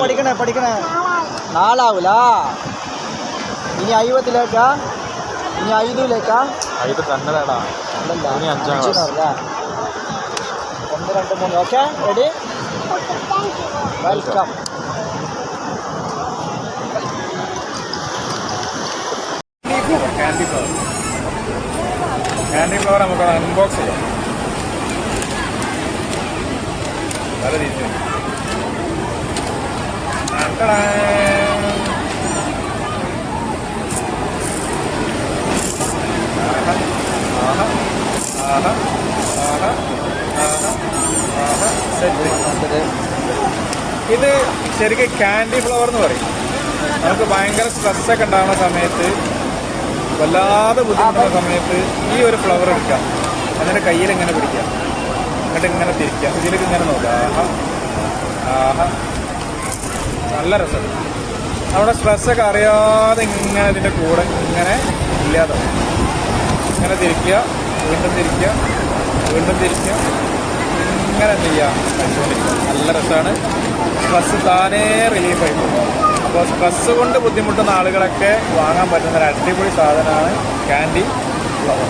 പഠിക്കണേ പഠിക്കണേ നാലാവൂല ഇനി 50ലേക്കാ ഇനി 5ലേക്കാ 5 തന്നെടാ ഇനി 5 1 2 3 okay ready welcome candy flower നമുക്ക് അൺബോക്സ് ചെയ്യാം നല്ല രീതിയിൽ ഇത് ശരിക്കും ക്യാൻഡി ഫ്ലവർ എന്ന് പറയും. നമുക്ക് ഭയങ്കര സ്ട്രെസ്സൊക്കെ ഉണ്ടാകുന്ന സമയത്ത്, വല്ലാതെ ബുദ്ധിമുട്ടുന്ന സമയത്ത് ഈ ഒരു ഫ്ലവർ എടുക്കാം, അതിൻ്റെ കയ്യിൽ ഇങ്ങനെ പിടിക്കാം, എന്നിട്ട് ഇങ്ങനെ തിരിക്കാം, ഇതിലേക്ക് ഇങ്ങനെ നോക്കാം. നല്ല രസം. നമ്മുടെ സ്ട്രെസ്സൊക്കെ അറിയാതെ ഇങ്ങനെ ഇതിൻ്റെ കൂടെ ഇങ്ങനെ ഇല്ലാതെ ഇങ്ങനെ തിരിക്കുക, വീണ്ടും തിരിക്കുക, വീണ്ടും തിരിക്കുക, ഇങ്ങനെ എന്ത് ചെയ്യുക, കഴിച്ചുകൊണ്ടിരിക്കുക. നല്ല രസമാണ്. സ്ട്രെസ്സ് താനേ റിലീഫായി പോകും. അപ്പോൾ സ്ട്രെസ്സ് കൊണ്ട് ബുദ്ധിമുട്ടുന്ന ആളുകളൊക്കെ വാങ്ങാൻ പറ്റുന്ന ഒരു അടിപൊളി സാധനമാണ് ക്യാൻഡി ഫ്ലവർ.